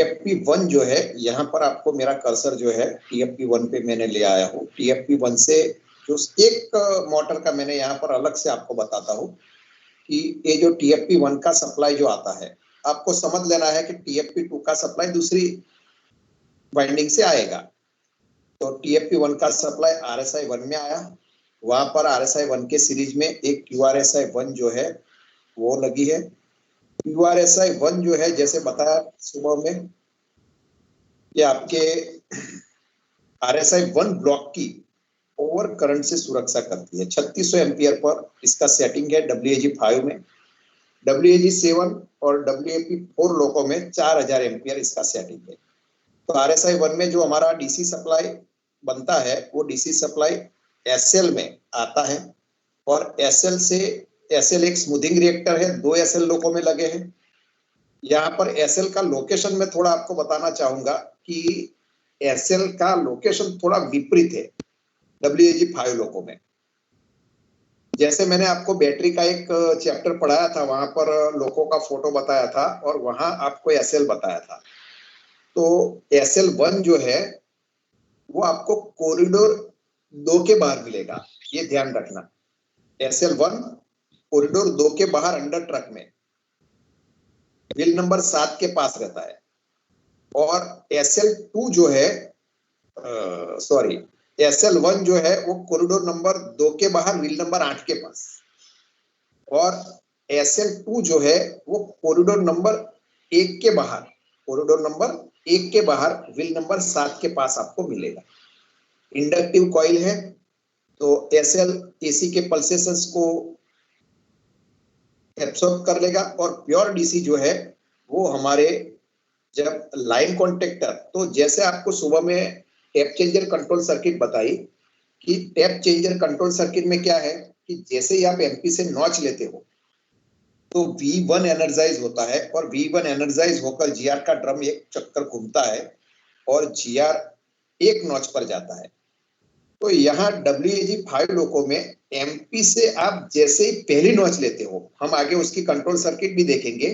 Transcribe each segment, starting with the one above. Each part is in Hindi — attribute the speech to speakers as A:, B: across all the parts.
A: TFP1 जो है, यहाँ पर आपको मेरा कर्सर जो है TFP1 पे मैंने ले आया हूँ। TFP1 से जो एक मोटर का मैंने यहाँ पर अलग से आपको बताता हूँ कि ये जो TFP1 का सप्लाई जो आता है, आपको समझ लेना है कि TFP2 का सप्लाई दूसरी वाइंडिंग से आएगा। तो TFP1 का सप्लाई RSI1 में आया, वहां पर RSI1 के सीरीज में एक QRSI1 जो है वो लगी है। QRSI1 जो है, जैसे बताया सुबह में, ये आपके RSI1 ब्लॉक की ओवर करंट से सुरक्षा करती है। 3600 एम्पियर पर इसका सेटिंग है WAG5 में, WAG7 और WAP4 लोको में 4000 एम्पियर इसका सेटिंग है। तो RSI1 में जो हमारा DC सप्लाई बनता है वो DC सप्लाई SL में आता है, और SL से SL एक स्मूथिंग रिएक्टर है, 2 SL लोको में लगे हैं। यहाँ पर SL का लोकेशन में थोड़ा आपको बताना चाहूंगा कि SL का लोकेशन थोड़ा विपरीत है WAG5 लोको में। जैसे मैंने आपको बैटरी का एक चैप्टर पढ़ाया था, वहां पर लोको का फोटो बताया था और वहां आपको SL बताया था। तो SL1 जो है वो आपको कॉरिडोर 2 के बाहर मिलेगा, ये ध्यान रखना। SL1 कॉरिडोर 2 के बाहर अंडर ट्रक में व्हील नंबर 7 के पास रहता है, और SL2 जो है SL1 जो है वो कॉरिडोर नंबर 2 के बाहर व्हील नंबर 8 के पास, और SL2 जो है वो कॉरिडोर नंबर 1 के बाहर, कॉरिडोर नंबर 1 के बाहर व्हील नंबर 7 के पास आपको मिलेगा। इंडक्टिव कॉइल है, तो SL AC के पल्सेशंस को एब्सॉर्ब कर लेगा, और प्योर DC जो है वो हमारे जब लाइन कॉन्टेक्टर, तो जैसे आपको सुबह में टैप चेंजर कंट्रोल सर्किट बताई कि टैप चेंजर कंट्रोल सर्किट में क्या है कि जैसे ही आप MP से नॉच लेते हो तो V1 एनर्जाइज होता है, और V1 एनर्जाइज होकर GR का ड्रम एक चक्कर घूमता है और GR एक नॉच पर जाता है। तो यहाँ WAG5 लोको में MP से आप जैसे ही पहली नॉच लेते हो, हम आगे उसकी कंट्रोल सर्किट भी देखेंगे,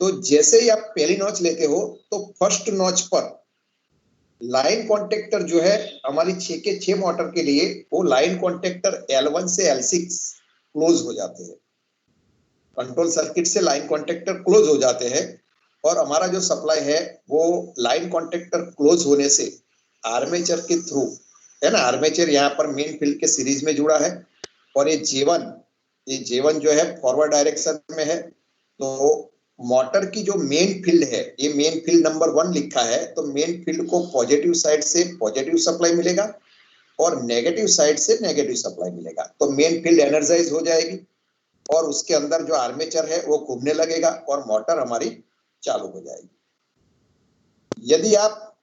A: तो जैसे ही आप पहली नॉच लेते हो तो फर्स्ट नॉच पर लाइन कॉन्टेक्टर जो है हमारी 6 के 6 मोटर के लिए, वो लाइन कॉन्टेक्टर L1 से L6 क्लोज हो जाते हैं। कंट्रोल सर्किट से लाइन कॉन्टेक्टर क्लोज हो जाते हैं, और हमारा जो सप्लाई है वो लाइन कॉन्टेक्टर क्लोज होने से आर्मेचर के थ्रू है ना, आर्मेचर यहाँ पर मेन फील्ड के सीरीज में जुड़ा है, और ये J1 जो है फॉरवर्ड डायरेक्शन में है। तो मोटर की जो मेन फील्ड है, ये मेन फील्ड नंबर 1 लिखा है, तो मेन फील्ड को पॉजिटिव साइड से पॉजिटिव सप्लाई मिलेगा और नेगेटिव साइड से नेगेटिव सप्लाई मिलेगा। तो मेन फील्ड एनर्जाइज हो जाएगी, और उसके अंदर जो आर्मेचर है वो घूमने लगेगा और मोटर हमारी चालू हो जाएगी। यदि आप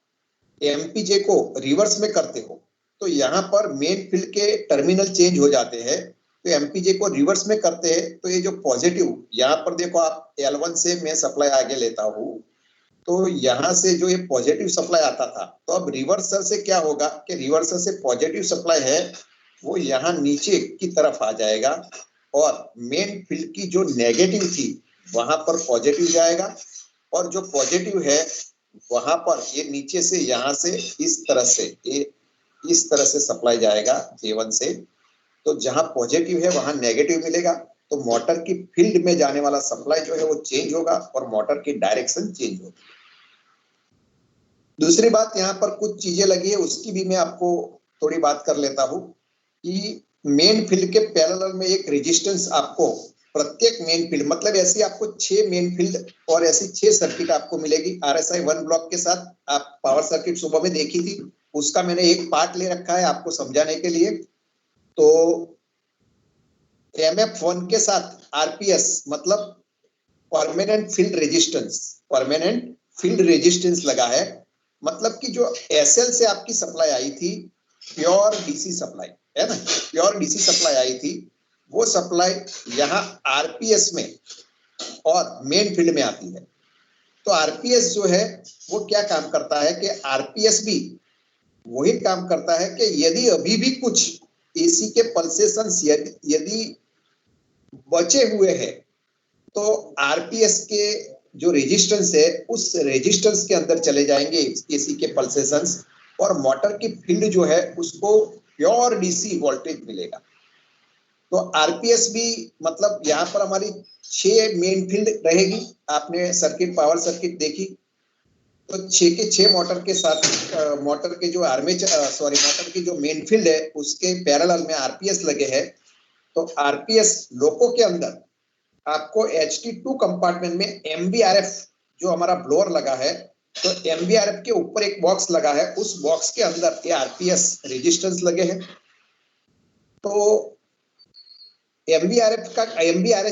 A: MPJ को रिवर्स में करते हो तो यहाँ पर मेन फील्ड के टर्मिनल चेंज हो जाते हैं। तो MPJ को रिवर्स में करते हैं तो ये जो पॉजिटिव, यहाँ पर देखो आप L1 से मैं सप्लाई आगे लेता हूँ, तो यहाँ से जो ये पॉजिटिव सप्लाई आता था, तो अब रिवर्सर से क्या होगा कि रिवर्सर से पॉजिटिव सप्लाई है वो यहाँ नीचे की तरफ आ जाएगा, और मेन फील्ड की जो नेगेटिव थी वहां पर पॉजिटिव जाएगा, और जो पॉजिटिव है वहां पर ये नीचे से यहाँ से इस तरह से सप्लाई जाएगा J1 से। तो जहां पॉजिटिव है वहां नेगेटिव मिलेगा, तो मोटर की फील्ड में जाने वाला सप्लाई जो है वो चेंज होगा और मोटर की डायरेक्शन चेंज होगी। दूसरी बात, यहाँ पर कुछ चीजें लगी है, उसकी भी मैं आपको थोड़ी बात कर लेता हूँ कि मेन फील्ड के पैरेलल में एक रेजिस्टेंस आपको प्रत्येक मेन फील्ड, मतलब ऐसी आपको 6 मेन फील्ड और ऐसी 6 सर्किट आपको मिलेगी RSI1 ब्लॉक के साथ। आप पावर सर्किट सुबह में देखी थी, उसका मैंने एक पार्ट ले रखा है आपको समझाने के लिए। तो MF1 के साथ RPS मतलब परमानेंट फील्ड रेजिस्टेंस लगा है, मतलब कि जो SL से आपकी सप्लाई आई थी, प्योर DC सप्लाई है ना, प्योर DC सप्लाई आई थी, वो सप्लाई यहाँ RPS में और मेन फील्ड में आती है। तो RPS जो है वो क्या काम करता है कि RPS भी वही काम करता है कि यदि अभी भी कुछ AC के पल्सेशंस यदि बचे हुए हैं तो RPS के जो रेजिस्टेंस है उस रेजिस्टेंस के अंदर चले जाएंगे एसी के पल्सेशंस, और मोटर की फील्ड जो है उसको प्योर डीसी वोल्टेज मिलेगा। तो आरपीएस भी मतलब यहाँ पर हमारी 6 मेन फील्ड रहेगी। आपने सर्किट पावर सर्किट देखी तो 6 के 6 मोटर के साथ मोटर के जो मोटर की जो मेन फील्ड है उसके पैरेलल में आरपीएस लगे हैं। तो आरपीएस लोको के अंदर आपको HT2 कंपार्टमेंट में एमबीआरएफ जो हमारा ब्लोअर लगा है, तो एमबीआरएफ के ऊपर एक बॉक्स लगा है, उस बॉक्स के अंदर ये आरपीएस रेजिस्टेंस लगे हैं। तो एमबीआरएच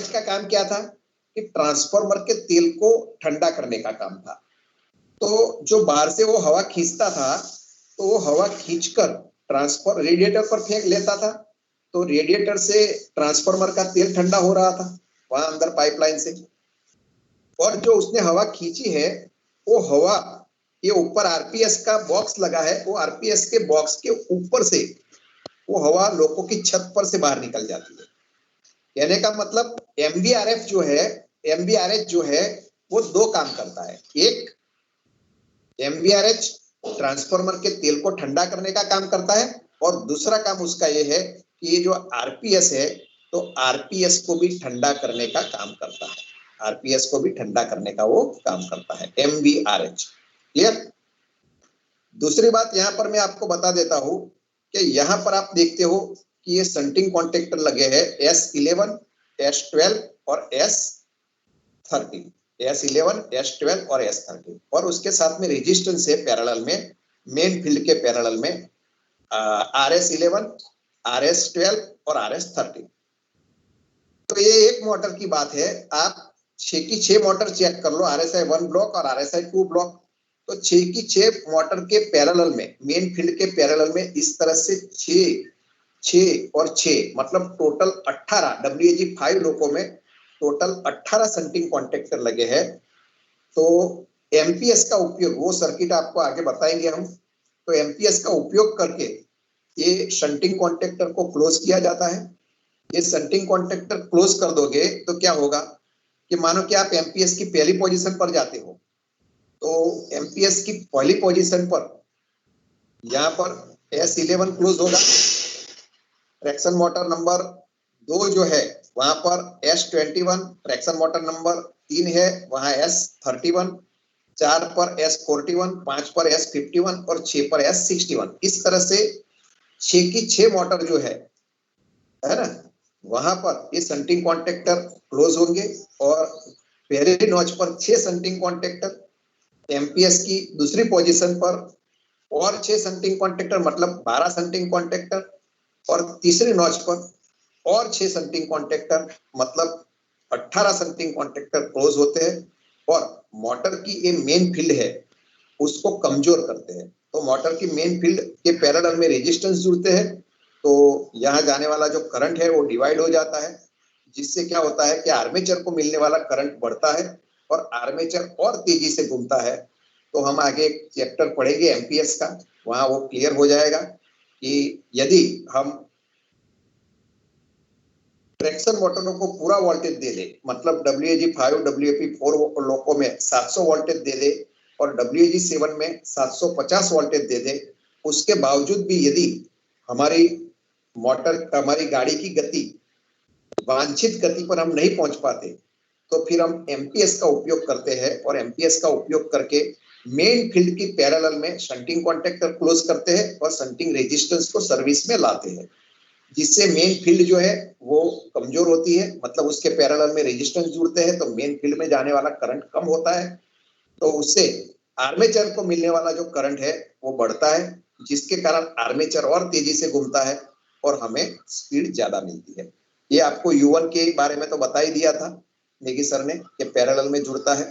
A: का काम क्या था कि ट्रांसफार्मर के तेल को ठंडा करने का काम था। तो जो बाहर से वो हवा खींचता था तो वो हवा खींचकर रेडिएटर पर फेंक लेता था, तो रेडिएटर से ट्रांसफार्मर का तेल ठंडा हो रहा था वहां अंदर पाइपलाइन से। और जो उसने हवा खींची है वो हवा ये ऊपर आरपीएस का बॉक्स लगा है, वो आरपीएस के बॉक्स के ऊपर से वो हवा लोगों की छत पर से बाहर निकल जाती है। कहने का मतलब एमबीआरएच जो है वो 2 काम करता है। एक, एमबीआरएच ट्रांसफार्मर के तेल को ठंडा करने का काम करता है, और दूसरा काम उसका ये है कि ये जो आरपीएस है तो आरपीएस को भी ठंडा करने का काम करता है। आरपीएस को भी ठंडा करने का वो काम करता है एमबीआरएच। क्लियर? दूसरी बात यहाँ पर मैं आपको बता देता हूं कि यहाँ पर आप देखते हो कि ये शंटिंग कॉन्टेक्टर लगे हैं S11, S12 और S13, S11, S12 और S13, और उसके साथ में रेजिस्टेंस है पैरेलल में, मेन फील्ड के पैरेलल में RS11, RS12 और RS13। तो ये एक मोटर की बात है। आप 6 की 6 मोटर चेक कर लो, RSI 1 ब्लॉक और RSI 2 ब्लॉक। तो 6 की 6 मोटर के पैरेलल में, मेन फील्ड के पैरेलल में इस तरह से 6 और 6 मतलब टोटल 18 WAG5 लोको में टोटल 18 शंटिंग कॉन्टेक्टर लगे हैं। तो एमपीएस का उपयोग, वो सर्किट आपको आगे बताएंगे हम, तो एमपीएस का उपयोग करके ये शंटिंग कॉन्टेक्टर को क्लोज किया जाता है। ये शंटिंग कॉन्टेक्टर क्लोज कर दोगे तो क्या होगा कि मानो कि आप एमपीएस की पहली पोजीशन पर जाते हो, तो एमपीएस की पहली पोजीशन पर यहाँ पर S11 क्लोज होगा। ट्रैक्शन मोटर नंबर 2 जो है वहां पर S21, ट्रैक्शन मोटर नंबर 3 है वहां S31, 4 पर S41, 5 पर S51 और 6 पर S61। इस तरह से 6 की 6 मोटर जो है ना, वहां पर ये शंटिंग कॉन्टेक्टर क्लोज होंगे, और पहले नॉच पर 6 शंटिंग कॉन्टेक्टर, एमपीएस की दूसरी पोजीशन पर और 6 शंटिंग कॉन्टेक्टर मतलब 12 शंटिंग कॉन्टेक्टर, और तीसरी नॉच पर और 6 शंटिंग कॉन्टेक्टर मतलब 18 शंटिंग कॉन्टेक्टर क्लोज होते हैं, और मोटर की ये मेन फील्ड है उसको कमजोर करते हैं। तो मोटर की मेन फील्ड के पैरेलल में रेजिस्टेंस जुड़ते हैं, तो यहाँ जाने वाला जो करंट है वो डिवाइड हो जाता है, जिससे क्या होता है कि आर्मेचर को मिलने वाला करंट बढ़ता है और आर्मेचर और तेजी से घूमता है। तो हम आगे एक चैप्टर पढ़ेंगे एमपीएस का, वहां वो क्लियर हो जाएगा कि यदि हम ट्रैक्शन मोटरों को पूरा वोल्टेज दे दे, मतलब WAG5 WAP4 लोको में 700 वोल्टेज दे दे और WAG7 में 750 वोल्टेज दे दे, उसके बावजूद भी यदि हमारी गाड़ी की गति वांछित गति पर हम नहीं पहुंच पाते, तो फिर हम एमपीएस का उपयोग करते हैं, और एमपीएस का उपयोग करके मेन फील्ड की पैरेलल में शंटिंग कॉन्टेक्टर क्लोज करते हैं और शंटिंग रेजिस्टेंस को सर्विस में लाते हैं, जिससे मेन फील्ड जो है वो कमजोर होती है, मतलब उसके पैरेलल में रेजिस्टेंस जुड़ते हैं तो मेन फील्ड में जाने वाला करंट कम होता है, तो उससे आर्मेचर को मिलने वाला जो करंट है वो बढ़ता है, जिसके कारण आर्मेचर और तेजी से घूमता है और हमें स्पीड ज्यादा मिलती है। ये आपको U1 के बारे में तो बता ही दिया था नेगी सर ने कि पैरेलल में जुड़ता है।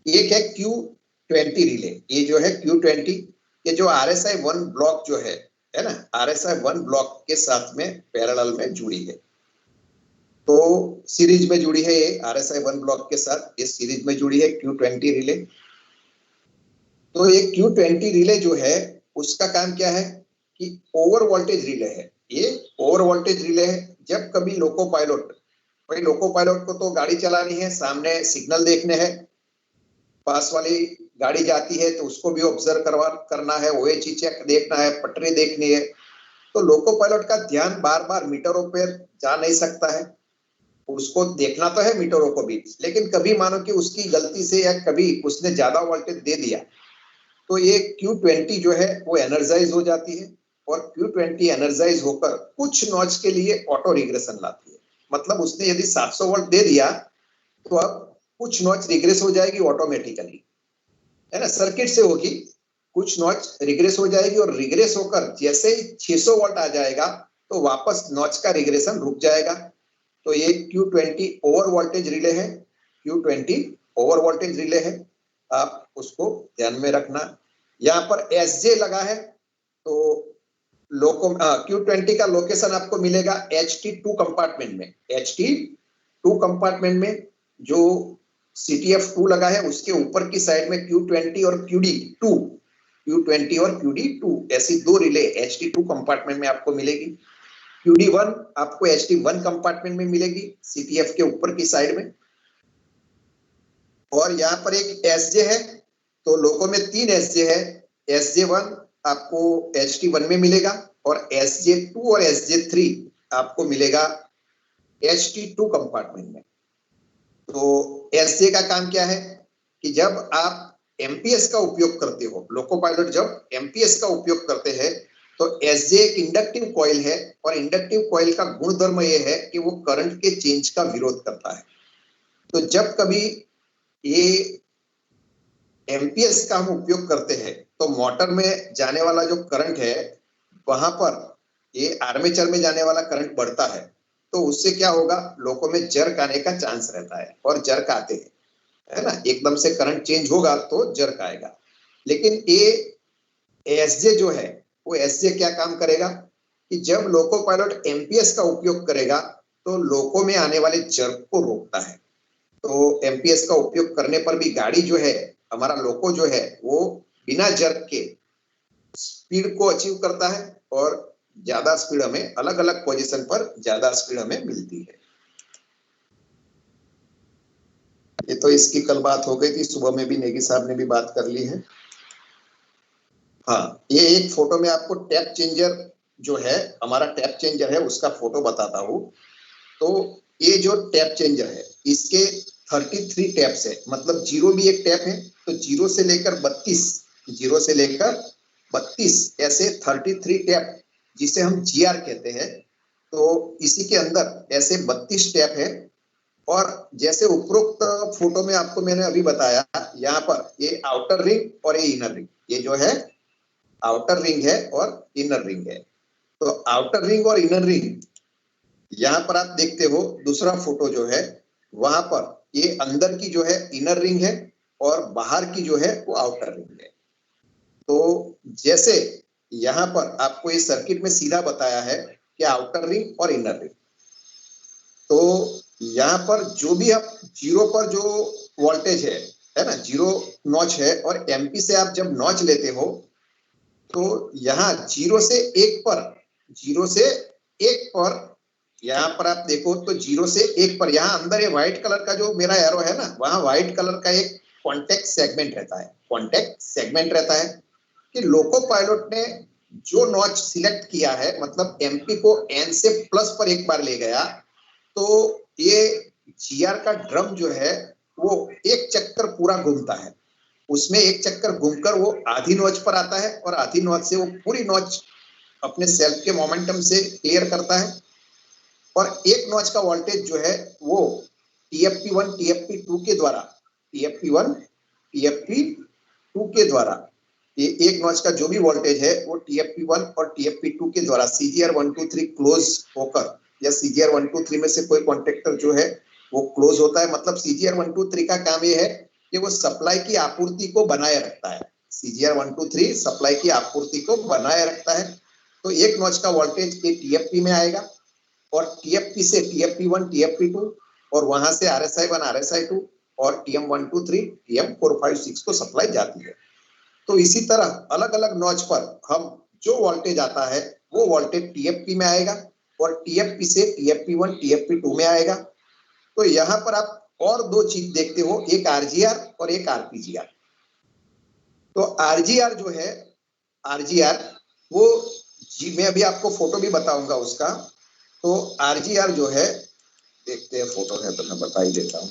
A: एक है Q20 रिले, ये जो है Q20, ये जो RSI 1 ब्लॉक जो है ना, RSI 1 ब्लॉक के साथ में पैरेलल में जुड़ी है, तो सीरीज में जुड़ी है ये RSI 1 ब्लॉक के साथ, ये सीरीज में जुड़ी है Q20 रिले। तो ये Q20 रिले जो है उसका काम क्या है कि ओवर वोल्टेज रिले है। ये ओवर वोल्टेज रिले है। जब कभी लोको पायलट भाई लोको पायलट को तो गाड़ी चलानी है, सामने सिग्नल देखने हैं, पास वाली गाड़ी जाती है तो उसको भी ऑब्जर्व करना है, ओएचई चेक देखना है, पटरी देखनी है। तो लोको पायलट का ध्यान बार बार मीटरों पर जा नहीं सकता है, उसको देखना तो है मीटरों को भी, लेकिन कभी मानो कि उसकी गलती से या कभी उसने ज्यादा वोल्टेज दे दिया तो ये Q20 जो है वो एनर्जाइज हो जाती है, और Q20 एनर्जाइज होकर कुछ नॉच के लिए ऑटो रिग्रेशन लाती है। मतलब उसने यदि 700 वोल्ट दे दिया तो अब कुछ नॉच रिग्रेस हो जाएगी ऑटोमेटिकली, है ना, सर्किट से होगी, कुछ नॉच रिग्रेस हो जाएगी, और रिग्रेस होकर जैसे ही 600 वोल्ट आ जाएगा तो वापस नॉच का रिग्रेशन रुक जाएगा। तो ये Q20 ओवर वोल्टेज रिले है, Q20 ओवर वोल्टेज रिले है, आप उसको ध्यान में रखना। यहाँ पर SJ लगा है तो लोको Q20 का लोकेशन आपको मिलेगा HT2 कंपार्टमेंट में, HT2 कंपार्टमेंट में जो CTF2 लगा है उसके ऊपर की साइड में Q20 और QD2, Q20 और QD2 ऐसी दो रिले HT2 कंपार्टमेंट में आपको मिलेगी। QD1 आपको HT1 कंपार्टमेंट में मिलेगी CTF के ऊपर की साइड में। और यहाँ पर एक SJ है, तो लोको में 3 SJ है, SJ1 आपको HT1 में मिलेगा और SJ2 और SJ3 आपको मिलेगा HT2 कंपार्टमेंट में। तो SJ का काम क्या है कि जब आप MPS का उपयोग करते हो, लोको पायलट जब MPS का उपयोग करते हैं तो SJ एक इंडक्टिव कॉइल है, और इंडक्टिव कॉइल का गुणधर्म यह है कि वो करंट के चेंज का विरोध करता है। तो जब कभी ये MPS का हम उपयोग करते हैं तो मोटर में जाने वाला जो करंट है वहां पर ये आर्मेचर में जाने वाला करंट बढ़ता है, तो उससे क्या होगा, लोको में जर्क आने का चांस रहता है, और जर्क आते हैं, है ना, एकदम से करंट चेंज होगा तो जर्क आएगा। लेकिन ये SJ जो है वो SJ क्या काम करेगा कि जब लोको पायलट MPS का उपयोग करेगा तो लोको में आने वाले जर्क को रोकता है। तो MPS का उपयोग करने पर भी गाड़ी जो है, हमारा लोको जो है वो बिना जर्क के स्पीड को अचीव करता है, और ज्यादा स्पीड हमें अलग अलग पोजीशन पर ज्यादा स्पीड हमें मिलती है। ये तो इसकी कल बात हो गई थी, सुबह में भी नेगी साहब ने भी बात कर ली है। हाँ, ये एक फोटो में आपको टैप चेंजर जो है, हमारा टैप चेंजर है उसका फोटो बताता हूँ। तो ये जो टैप चेंजर है इसके 33 टैप्स है, मतलब जीरो भी एक टैप है, तो जीरो से लेकर 32 ऐसे 33 टैप जिसे हम GR कहते हैं। तो इसी के अंदर ऐसे 32 टैप है, और जैसे उपरोक्त फोटो में आपको मैंने अभी बताया, यहाँ पर ये आउटर रिंग और ये इनर रिंग, ये जो है आउटर रिंग है और इनर रिंग है। तो आउटर रिंग और इनर रिंग यहाँ पर आप देखते हो, दूसरा फोटो जो है वहां पर ये अंदर की जो है इनर रिंग है और बाहर की जो है वो आउटर रिंग है। तो जैसे यहाँ पर आपको ये सर्किट में सीधा बताया है कि आउटर रिंग और इनर रिंग, तो यहाँ पर जो भी आप जीरो पर जो वोल्टेज है ना, जीरो नॉच है, और MP से आप जब नॉच लेते हो तो यहाँ जीरो से एक पर यहाँ पर आप देखो तो 0 से 1 पर, यहाँ अंदर ये व्हाइट कलर का जो मेरा एरो है ना, वहां व्हाइट कलर का एक कॉन्टेक्ट सेगमेंट रहता है कि लोको पायलट ने जो नॉच सिलेक्ट किया है, मतलब MP को N से प्लस पर एक बार ले गया, तो ये GR का ड्रम जो है वो एक चक्कर पूरा घूमता है, उसमें एक चक्कर घूमकर वो आधी नॉच पर आता है, और आधी नॉच से वो पूरी नॉच अपने सेल्फ के मोमेंटम से क्लियर करता है। और एक नॉच का वोल्टेज जो है वो TFP1 TFP2 के द्वारा, TFP1 TFP2 के द्वारा, ये एक नॉच का जो भी वोल्टेज है वो TFP1 और TFP2 के द्वारा CGR123 क्लोज होकर, या CGR123 में से कोई कॉन्टेक्टर जो है वो क्लोज होता है। मतलब CGR123 का काम ये है कि वो सप्लाई की आपूर्ति को बनाए रखता है, CGR123 सप्लाई की आपूर्ति को बनाए रखता है। तो एक नॉच का वोल्टेज ये TFP में आएगा, और TFP से TFP1 TFP2, और वहां से RSI1 RSI2 और TM123 TM456 को सप्लाई जाती है। तो इसी तरह अलग अलग नॉच पर हम जो वोल्टेज आता है वो वोल्टेज TFP में आएगा, और TFP से TFP1 TFP2 में आएगा, तो यहाँ पर आप और दो चीज देखते हो, एक आरजीआर और एक आरपीजीआर। तो आरजीआर जो है, आरजीआर वो जी, मैं अभी आपको फोटो भी बताऊंगा उसका। तो आरजीआर जो है, देखते हैं फोटो है तो मैं बता ही देता हूँ,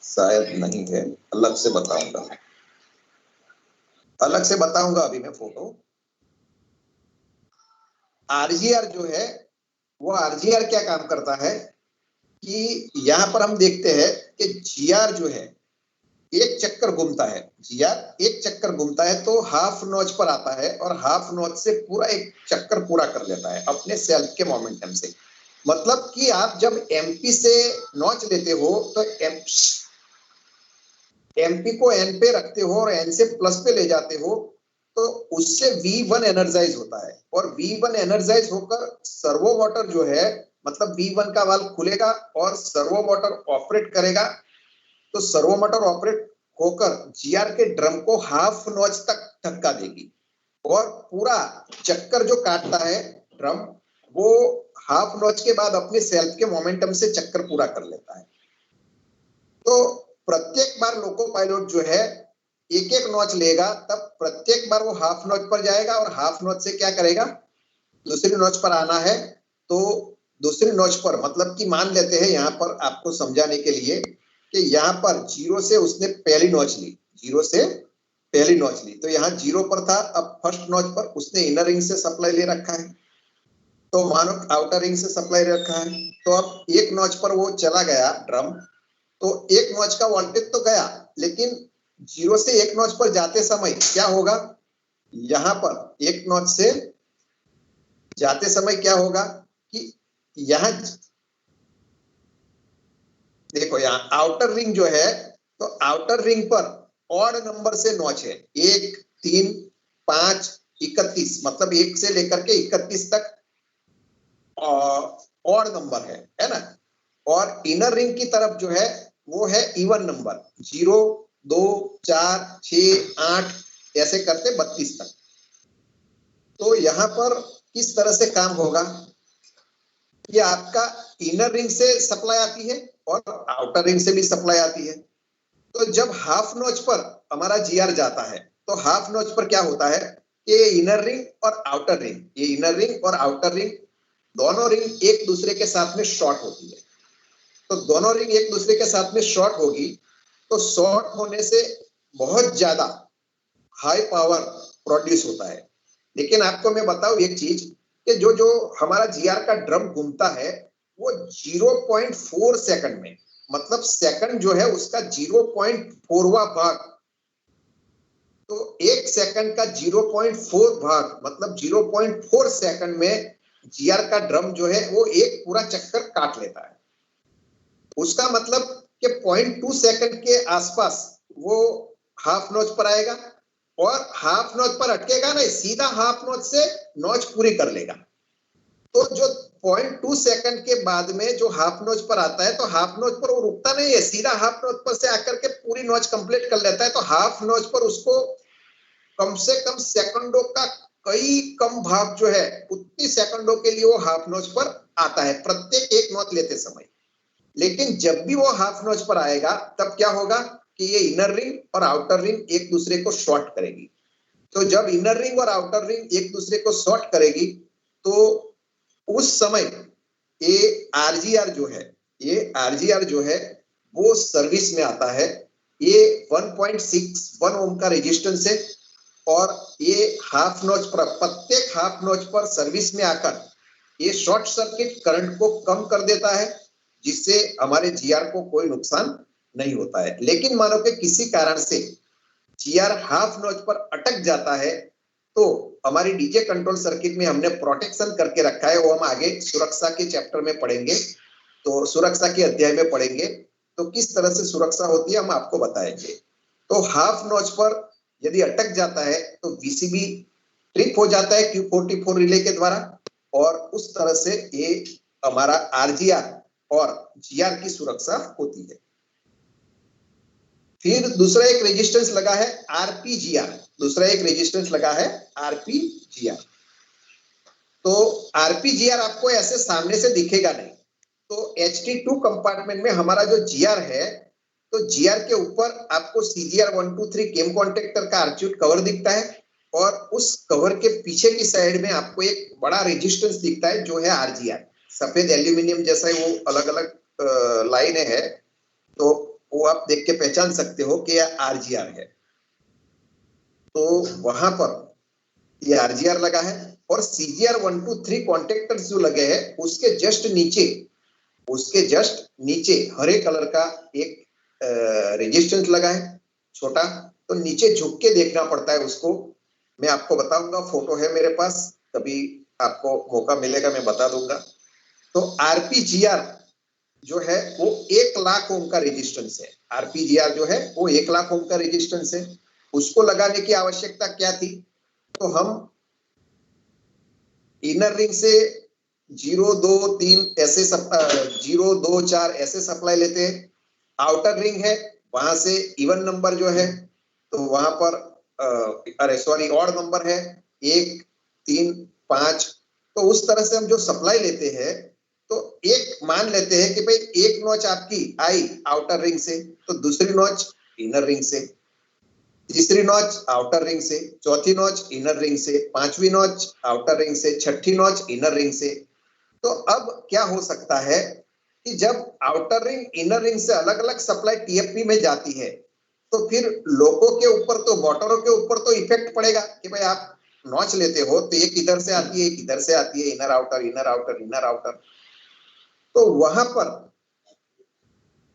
A: शायद नहीं है, अलग से बताऊंगा, अलग से बताऊंगा अभी मैं फोटो। आरजीआर जो है, वो आरजीआर क्या काम करता है कि यहाँ पर हम देखते हैं कि जीआर जो है एक चक्कर घूमता है, जीआर एक चक्कर घूमता है तो हाफ नॉच पर आता है और हाफ नॉच से पूरा एक चक्कर पूरा कर लेता है अपने सेल्फ के मोमेंटम से। मतलब कि आप जब एमपी से नॉच लेते हो तो एमपी को एन पे रखते हो और एन से प्लस पे ले जाते हो, तो उससे V1 एनर्जाइज होता है और V1 एनर्जाइज होकर सर्वो मोटर जो है, मतलब V1 का वाल्व खुलेगा और सर्वो मोटर ऑपरेट करेगा। तो सर्वो मोटर ऑपरेट होकर जीआर के ड्रम को हाफ नॉच तक धक्का देगी और पूरा चक्कर जो काटता है ड्रम, वो हाफ नॉच के बाद अपने सेल्फ के मोमेंटम से चक्कर पूरा कर लेता है। तो प्रत्येक बार लोको पायलट जो है एक एक नॉच लेगा, तब प्रत्येक बार वो हाफ नॉच पर जाएगा और हाफ नॉच से क्या करेगा, दूसरी नॉच पर आना है। तो दूसरी नॉच पर मतलब कि मान लेते हैं यहाँ पर आपको समझाने के लिए कि यहाँ पर जीरो से उसने पहली नॉच ली, जीरो से पहली नॉच ली, तो यहाँ जीरो पर था, अब फर्स्ट नॉच पर उसने इनर रिंग से सप्लाई ले रखा है, तो मानो आउटर रिंग से सप्लाई रखा है। तो अब एक नॉच पर वो चला गया ड्रम, तो एक नॉच का वोल्टेज तो गया, लेकिन जीरो से एक नॉच पर जाते समय क्या होगा, यहाँ पर एक नॉच से जाते समय क्या होगा कि यहाँ देखो, यहाँ आउटर रिंग जो है, तो आउटर रिंग पर ऑड नंबर से नॉच है, 1 3 5 31, मतलब 1 से लेकर के 31 तक ऑड नंबर है ना। और इनर रिंग की तरफ जो है वो है इवन नंबर, 0 2 4 6 8 ऐसे करते 32 तक। तो यहाँ पर किस तरह से काम होगा, ये आपका इनर रिंग से सप्लाई आती है और आउटर रिंग से भी सप्लाई आती है। तो जब हाफ नॉच पर हमारा जीआर जाता है, तो हाफ नॉच पर क्या होता है कि ये इनर रिंग और आउटर रिंग, ये इनर रिंग और आउटर रिंग दोनों रिंग एक दूसरे के साथ में शॉर्ट होती है। तो दोनों रिंग एक दूसरे के साथ में शॉर्ट होगी, तो शॉर्ट होने से बहुत ज्यादा हाई पावर प्रोड्यूस होता है। लेकिन आपको मैं बताऊं एक चीज कि जो जो हमारा जीआर का ड्रम घूमता है वो 0.4 सेकंड में, मतलब सेकंड जो है उसका 0.4वां भाग, तो एक सेकंड का 0.4 भाग मतलब 0.4 सेकंड में जीआर का ड्रम जो है वो एक पूरा चक्कर काट लेता है। उसका मतलब कि 0.2 सेकंड के आसपास वो हाफ नॉच पर आएगा और हाफ नॉच पर अटकेगा नहीं, सीधा हाफ नॉच से नॉच पूरी कर लेगा। तो जो 0.2 सेकंड के बाद में जो हाफ नॉच पर आता है, तो हाफ नॉच पर वो रुकता नहीं है, सीधा हाफ नॉच पर से आकर के पूरी नॉच कंप्लीट कर लेता है। तो हाफ नॉच पर उसको कम से कम सेकंडों का कई कम भाग जो है, उतनी सेकंडों के लिए वो हाफ नॉच पर आता है प्रत्येक एक नॉच लेते समय। लेकिन जब भी वो हाफ नॉच पर आएगा तब क्या होगा कि ये इनर रिंग और आउटर रिंग एक दूसरे को शॉर्ट करेगी। तो जब इनर रिंग और आउटर रिंग एक दूसरे को शॉर्ट करेगी, तो उस समय ये आरजीआर जो है, ये आरजीआर जो है वो सर्विस में आता है। ये 1.61 ओम का रेजिस्टेंस है और ये हाफ नॉच पर, प्रत्येक हाफ नॉच पर सर्विस में आकर ये शॉर्ट सर्किट करंट को कम कर देता है, जिससे हमारे जीआर को कोई नुकसान नहीं होता है। लेकिन मानो कि किसी कारण से जीआर हाफ नॉच पर अटक जाता है, तो हमारी डीजे कंट्रोल सर्किट में हमने प्रोटेक्शन करके रखा है, वो हम आगे सुरक्षा के चैप्टर में पढ़ेंगे, तो सुरक्षा के अध्याय में पढ़ेंगे, तो किस तरह से सुरक्षा होती है हम आपको बताएंगे। तो हाफ नॉच पर यदि अटक जाता है तो वीसीबी ट्रिप हो जाता है Q44 रिले के द्वारा, और उस तरह से ये हमारा आरजीआर और जीआर की सुरक्षा होती है। फिर दूसरा एक रेजिस्टेंस लगा है आरपीजीआर, दूसरा एक रेजिस्टेंस लगा है आरपीजीआर। तो आरपीजीआर आपको ऐसे सामने से दिखेगा नहीं, तो HT2 कंपार्टमेंट में हमारा जो GR है, तो GR के ऊपर आपको CGR 1 2 3 केम कॉन्ट्रैक्टर का आर्च्यूट कवर दिखता है और उस कवर के पीछे की साइड में आपको एक बड़ा रेजिस्टेंस दिखता है जो है RGR। सफेद एल्यूमिनियम जैसा ही वो अलग अलग लाइनें है, तो वो आप देख के पहचान सकते हो कि यह RGR है। तो वहां पर ये RGR लगा है और CGR 1 2 3 कॉन्ट्रैक्टर्स जो लगे हैं उसके जस्ट नीचे हरे कलर का एक रेजिस्टेंस लगा है छोटा, तो नीचे झुक के देखना पड़ता है उसको। मैं आपको बताऊंगा, फोटो है मेरे पास, कभी आपको मौका मिलेगा मैं बता दूंगा। तो RPGR जो है वो 1 लाख ओम का रेजिस्टेंस है। RPGR जो है वो 1 लाख ओम का रेजिस्टेंस है। उसको लगाने की आवश्यकता क्या थी? तो हम इनर रिंग से 0 2 3 ऐसे 0 2 4 ऐसे सप्लाई लेते हैं। आउटर रिंग है, वहां से इवन नंबर जो है तो वहां पर ऑड नंबर है 1 3 5। तो उस तरह से हम जो सप्लाई लेते हैं, तो एक मान लेते हैं कि भाई एक नॉच आपकी आई आउटर रिंग से, तो दूसरी नॉच इनर रिंग से, तीसरी नॉच आउटर रिंग से, चौथी नॉच इनर रिंग से, पांचवी नॉच आउटर रिंग से, छठी नॉच इनर रिंग से। तो अब क्या हो सकता है कि जब आउटर रिंग इनर रिंग से अलग अलग सप्लाई TFP में जाती है, तो फिर लोगों के ऊपर, तो मोटरों के ऊपर तो इफेक्ट पड़ेगा कि भाई आप नॉच लेते हो तो एक इधर से आती है, एक इधर से आती है, inner outer inner outer inner outer. तो वहां पर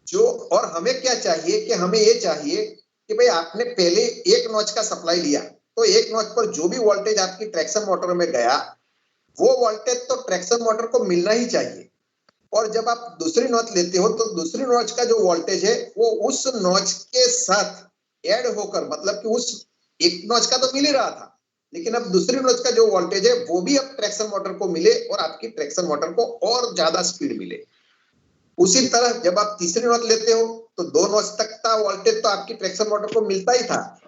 A: जो, और हमें क्या चाहिए कि हमें ये चाहिए कि भाई आपने पहले एक नॉच का सप्लाई लिया, तो एक नॉच पर जो भी वोल्टेज आपकी ट्रैक्शन मोटर में गया, वो वोल्टेज तो ट्रैक्शन मोटर को मिलना ही चाहिए। और जब आप दूसरी नॉच लेते हो तो दूसरी नॉच का जो वोल्टेज है वो उस नॉच के साथ ऐड होकर, मतलब कि उस एक नॉच का तो मिल ही रहा था, लेकिन अब दूसरी नॉच का जो वोल्टेज है वो भी अब ट्रैक्शन मोटर को मिले और आपकी ट्रैक्शन मोटर को और ज्यादा स्पीड मिले। उसी तरह जब आप तीसरी नॉच लेते हो तो 2 नॉच तक का वोल्टेज तो आपकी ट्रैक्शन मोटर को मिलता ही था।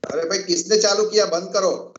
A: अरे भाई किसने चालू किया? बंद करो।